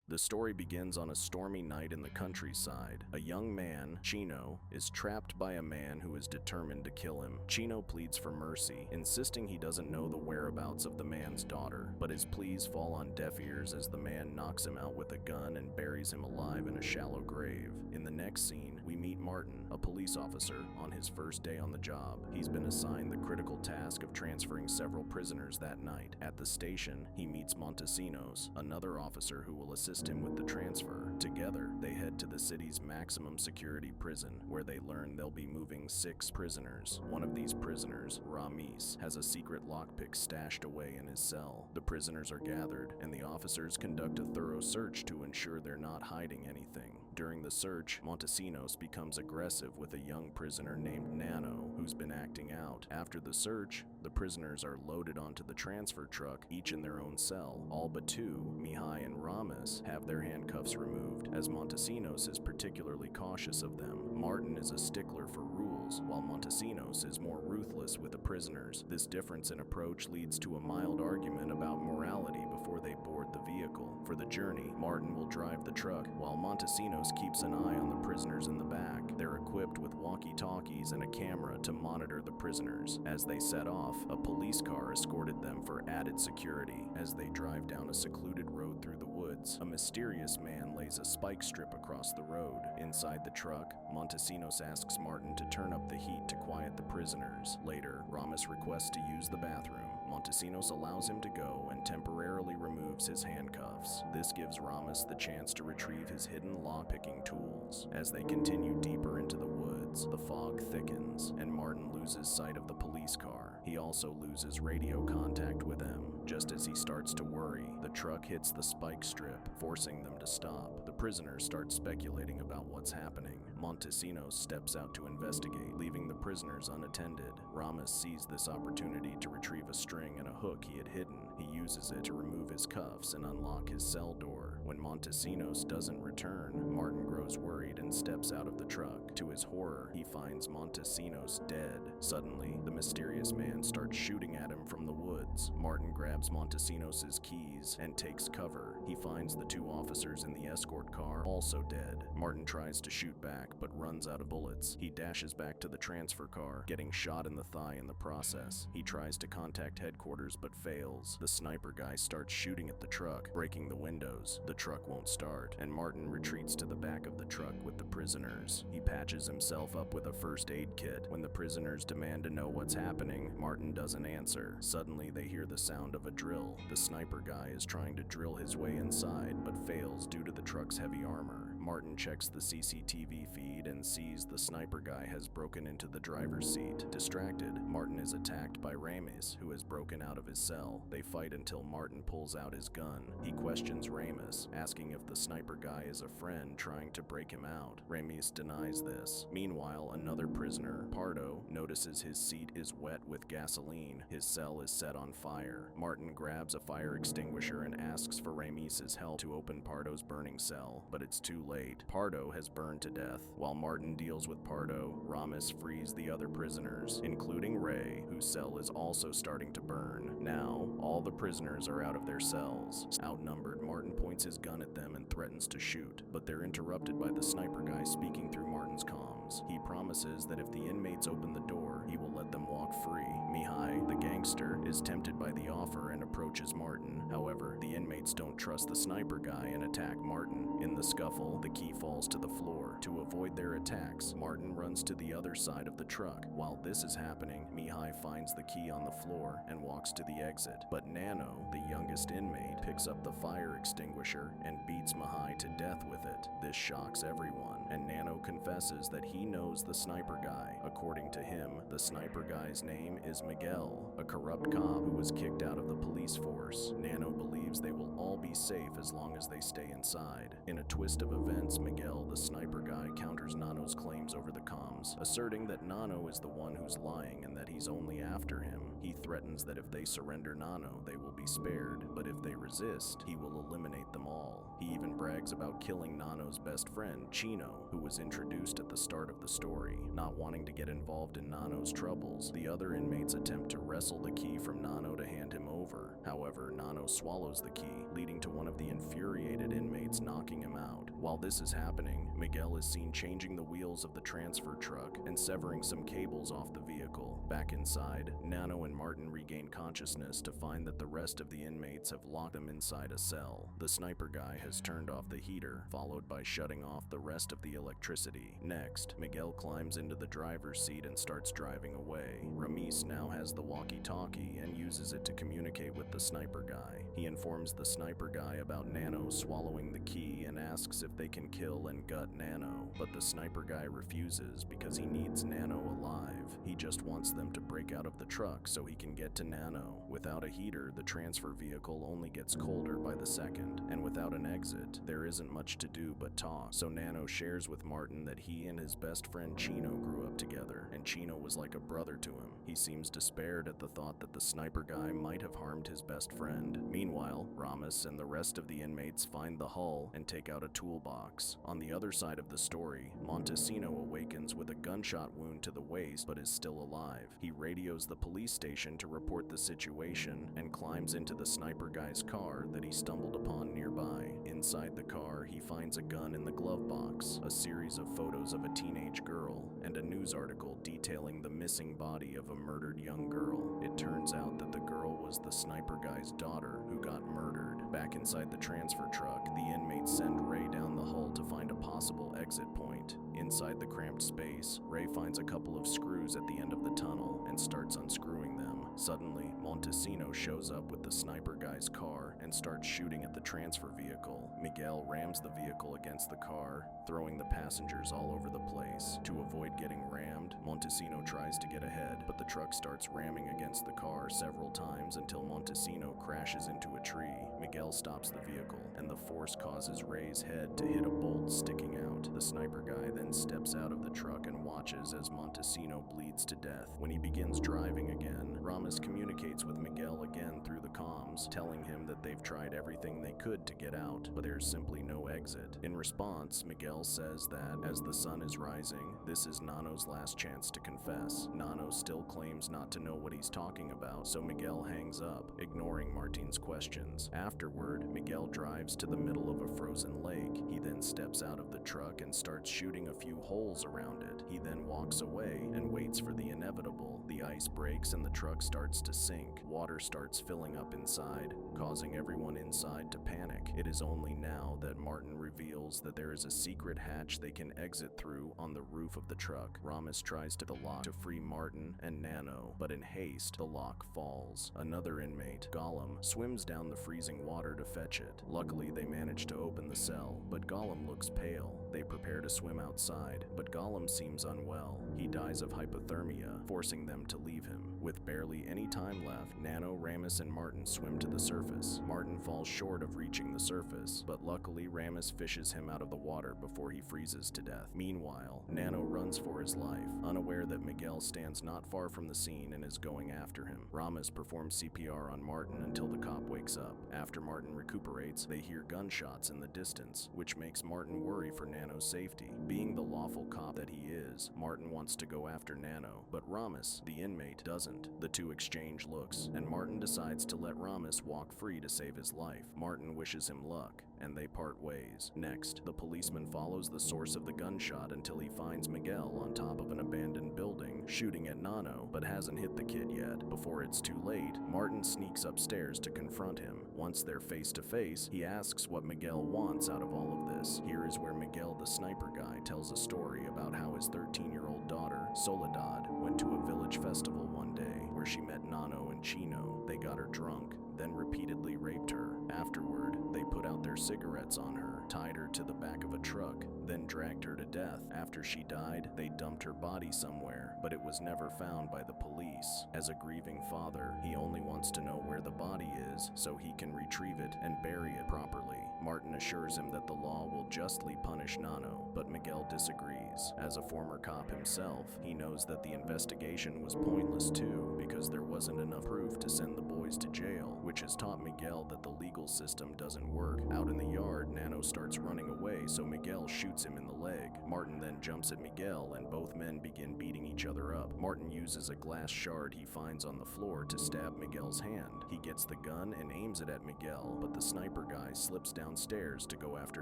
The story begins on a stormy night in the countryside. A young man, 𝐂𝐡𝐞𝐤, is trapped by a man who is determined to kill him. 𝐂𝐡𝐞𝐤 pleads for mercy, insisting he doesn't know the whereabouts of the man's daughter, but his pleas fall on deaf ears as the man knocks him out with a gun and buries him alive in a shallow grave. In the next scene, we meet Martin, a police officer, on his first day on the job. He's been assigned the critical task of transferring several prisoners that night. At the station, he meets Montesinos, another officer who will assist him with the transfer. Together, they head to the city's maximum security prison, where they learn they'll be moving 6 prisoners. One of these prisoners, 𝐕𝐢𝐝, has a secret lockpick stashed away in his cell. The prisoners are gathered, and the officers conduct a thorough search to ensure they're not hiding anything. During the search, Montesinos becomes aggressive with a young prisoner named 𝐁𝐼, who's been acting out. After the search, the prisoners are loaded onto the transfer truck, each in their own cell. All but 2, 𝐕𝐢𝐝 and 𝐕𝐲𝐼, have their handcuffs removed, as Montesinos is particularly cautious of them. Martin is a stickler for rules, while Montesinos is more ruthless with the prisoners. This difference in approach leads to a mild argument about morality before they board the vehicle. For the journey, Martin will drive the truck, while Montesinos keeps an eye on the prisoners in the back. They're equipped with walkie-talkies and a camera to monitor the prisoners. As they set off, a police car escorted them for added security. As they drive down a secluded road through the woods, a mysterious man lays a spike strip across the road. Inside the truck, Montesinos asks Martin to turn up the heat to quiet the prisoners. Later, 𝐕𝐲𝐼 requests to use the bathroom. Montesinos allows him to go and temporarily removes his handcuffs. This gives 𝐕𝐲𝐼 the chance to retrieve his hidden lockpicking tools. As they continue deeper into the woods, the fog thickens, and Martin loses sight of the police car. He also loses radio contact with them. Just as he starts to worry, the truck hits the spike strip, forcing them to stop. The prisoners start speculating about what's happening. Montesinos steps out to investigate, leaving the prisoners unattended. 𝐕𝐲𝐼 sees this opportunity to retrieve a string and a hook he had hidden. He uses it to remove his cuffs and unlock his cell door. When Montesinos doesn't return, Martin grows worried and steps out of the truck. To his horror, he finds Montesinos dead. Suddenly, the mysterious man starts shooting at him from the woods. Martin grabs Montesinos' keys and takes cover. He finds the 2 officers in the escort car also dead. Martin tries to shoot back, but runs out of bullets. He dashes back to the transfer car, getting shot in the thigh in the process. He tries to contact headquarters but fails. The sniper guy starts shooting at the truck, breaking the windows. The truck won't start, and Martin retreats to the back of the truck with the prisoners. He patches himself up with a first aid kit. When the prisoners demand to know what's happening, Martin doesn't answer. Suddenly, they hear the sound of a drill. The sniper guy is trying to drill his way inside, but fails due to the truck's heavy armor. Martin checks the CCTV feed and sees the sniper guy has broken into the driver's seat. Distracted, Martin is attacked by 𝐕𝐲𝐼, who has broken out of his cell. They fight until Martin pulls out his gun. He questions 𝐕𝐲𝐼, asking if the sniper guy is a friend trying to break him out. 𝐕𝐲𝐼 denies this. Meanwhile, another prisoner, Pardo, notices his seat is wet with gasoline. His cell is set on fire. Martin grabs a fire extinguisher and asks for 𝐕𝐲𝐼's help to open Pardo's burning cell, but it's too late. Pardo has burned to death. While Martin deals with Pardo, 𝐕𝐲𝐼 frees the other prisoners, including Ray, whose cell is also starting to burn. Now, all the prisoners are out of their cells. Outnumbered, Martin points his gun at them and threatens to shoot, but they're interrupted by the sniper guy speaking through Martin's comms. He promises that if the inmates open the door, he will let them walk free. 𝐕𝐲𝐼, the gangster, is tempted by the offer and approaches Martin. However, the inmates don't trust the sniper guy and attack Martin. In the scuffle, the key falls to the floor. To avoid their attacks, Martin runs to the other side of the truck. While this is happening, 𝐕𝐲𝐼 finds the key on the floor and walks to the exit. But 𝐁𝐼, the youngest inmate, picks up the fire extinguisher and beats 𝐕𝐲𝐼 to death with it. This shocks everyone, and 𝐁𝐼 confesses that he knows the sniper guy. According to him, the sniper guy's name is Miguel, a corrupt cop who was kicked out of the police force. 𝐁𝐼 believes they will all be safe as long as they stay inside. In a twist of events, Miguel, the sniper guy, counters 𝐁𝐼's claims over the comms, asserting that 𝐁𝐼 is the one who's lying and that he's only after him. He threatens that if they surrender 𝐁𝐼, they will be spared, but if they resist, he will eliminate them all. He even brags brags about killing Nano's best friend, 𝐂𝐡𝐞𝐜, who was introduced at the start of the story. Not wanting to get involved in Nano's troubles, the other inmates attempt to wrestle the key from Nano to hand him over. However, Nano swallows the key, leading to one of the infuriated inmates knocking him out. While this is happening, Miguel is seen changing the wheels of the transfer truck and severing some cables off the vehicle. Back inside, Nano and Martin regain consciousness to find that the rest of the inmates have locked them inside a cell. The sniper guy has turned off the heater, followed by shutting off the rest of the electricity. Next, Miguel climbs into the driver's seat and starts driving away. Ramis now has the walkie-talkie and uses it to communicate with the sniper guy. He informs the sniper guy about Nano swallowing the key and asks if they can kill and gut Nano, but the sniper guy refuses because he needs Nano alive. He just wants them to break out of the truck so he can get to Nano. Without a heater, the transfer vehicle only gets colder by the second, and without an exit, there isn't much to do but talk. So Nano shares with Martin that he and his best friend 𝐂𝐡𝐞𝐜 grew up together, and 𝐂𝐡𝐞𝐜 was like a brother to him. He seems despaired at the thought that the sniper guy might have harmed his best friend. Meanwhile, Ramis and the rest of the inmates find the hull and take out a toolbox. On the other side of the story, 𝐀𝐻𝐿 awakens with a gunshot wound to the waist but is still alive. He radios the police station to report the situation and climbs into the sniper guy's car that he stumbled upon nearby. Inside the car, he finds a gun in the glove box, a series of photos of a teenage girl, and a news article detailing the missing body of a murdered young girl. It turns out that the girl was the sniper guy's daughter who got murdered. Back inside the transfer truck, the inmates send Ray down the hull to find a possible exit point. Inside the cramped space, Ray finds a couple of screws at the end of the tunnel and starts unscrewing them. Suddenly, 𝐀𝐻𝐿 shows up with the sniper guy's car and starts shooting at the transfer vehicle. Miguel rams the vehicle against the car, throwing the passengers all over the place. To avoid getting rammed, 𝐀𝐻𝐿 tries to get ahead, but the truck starts ramming against the car several times until 𝐀𝐻𝐿 crashes into a tree. Miguel stops the vehicle, and the force causes Ray's head to hit a bolt sticking out. The sniper guy then steps out of the truck and watches as 𝐀𝐻𝐿 bleeds to death. When he begins driving again, Ramis communicates with Miguel again through the comms, telling him that they've tried everything they could to get out, but there's simply no exit. In response, Miguel says that, as the sun is rising, this is Nano's last chance to confess. Nano still claims not to know what he's talking about, so Miguel hangs up, ignoring Martin's questions. Afterward, Miguel drives to the middle of a frozen lake. He then steps out of the truck and starts shooting a few holes around it. He then walks away and waits for the inevitable. The ice breaks and the truck starts to sink. Water starts filling up inside, causing everyone inside to panic. It is only now that Martin reveals that there is a secret hatch they can exit through on the roof of the truck. Ramis tries to lock to free Martin and Nano, but in haste, the lock falls. Another inmate, Gollum, swims down the freezing water to fetch it. Luckily, they manage to open the cell, but Gollum looks pale. They prepare to swim outside, but Gollum seems unwell. He dies of hypothermia, forcing them to leave him. With barely any time left, Nano, Ramis, and Martin swim to the surface. Martin falls short of reaching the surface, but luckily Ramis fishes him out of the water before he freezes to death. Meanwhile, Nano runs for his life, unaware that Miguel stands not far from the scene and is going after him. Ramis performs CPR on Martin until the cop wakes up. After Martin recuperates, they hear gunshots in the distance, which makes Martin worry for Nano's safety. Being the lawful cop that he is, Martin wants to go after Nano, but Ramis, the inmate, doesn't. The two exchange looks, and Martin decides to let Ramis walk free to save his life. Martin wishes him luck, and they part ways. Next, the policeman follows the source of the gunshot until he finds Miguel on top of an abandoned building, shooting at Nano, but hasn't hit the kid yet. Before it's too late, Martin sneaks upstairs to confront him. Once they're face to face, he asks what Miguel wants out of all of this. Here is where Miguel, the sniper guy, tells a story about how his 13-year-old daughter, Soledad, went to a village festival one day where she met Nano and 𝐂𝐡𝐿. They got her drunk, then repeatedly raped her. Afterward, they put out their cigarettes on her, tied her to the back of a truck, then dragged her to death. After she died, they dumped her body somewhere, but it was never found by the police. As a grieving father, he only wants to know where the body is so he can retrieve it and bury it properly. Martin assures him that the law will justly punish Nano, but Miguel disagrees. As a former cop himself, he knows that the investigation was pointless too, because there wasn't enough proof to send the boys boys to jail, which has taught Miguel that the legal system doesn't work. Out in the yard, Nano starts running away, so Miguel shoots him in the leg. Martin then jumps at Miguel, and both men begin beating each other up. Martin uses a glass shard he finds on the floor to stab Miguel's hand. He gets the gun and aims it at Miguel, but the sniper guy slips downstairs to go after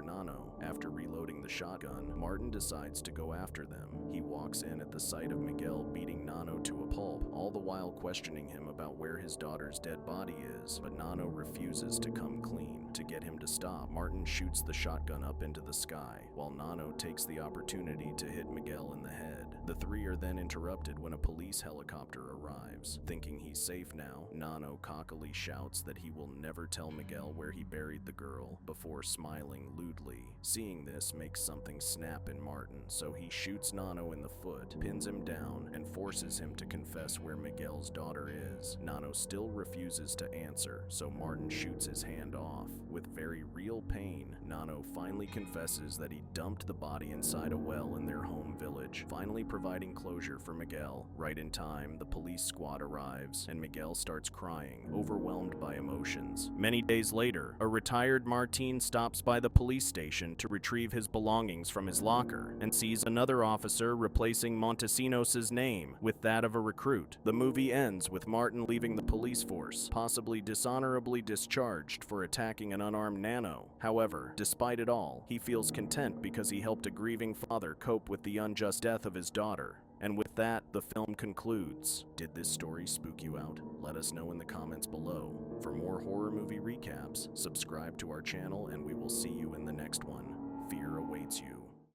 Nano. After reloading the shotgun, Martin decides to go after them. He walks in at the sight of Miguel beating Nano to a pulp, all the while questioning him about where his daughter's dead body is, but Nano refuses to come clean. To get him to stop, Martin shoots the shotgun up into the sky, while Nano takes the opportunity to hit Miguel in the head. The three are then interrupted when a police helicopter arrives. Thinking he's safe now, Nano cockily shouts that he will never tell Miguel where he buried the girl, before smiling lewdly. Seeing this makes something snap in Martin, so he shoots Nano in the foot, pins him down, and forces him to confess where Miguel's daughter is. Nano still refuses to answer, so Martin shoots his hand off. With very real pain, Nano finally confesses that he dumped the body inside a well in their home village, finally providing closure for Miguel. Right in time, the police squad arrives, and Miguel starts crying, overwhelmed by emotions. Many days later, a retired Martin stops by the police station to retrieve his belongings from his locker, and sees another officer replacing Montesinos' name with that of a recruit. The movie ends with Martin leaving the police force, possibly dishonorably discharged for attacking an unarmed Nano. However, despite it all, he feels content because he helped a grieving father cope with the unjust death of his daughter. And with that, the film concludes. Did this story spook you out? Let us know in the comments below. For more horror movie recaps, subscribe to our channel and we will see you in the next one. Fear awaits you.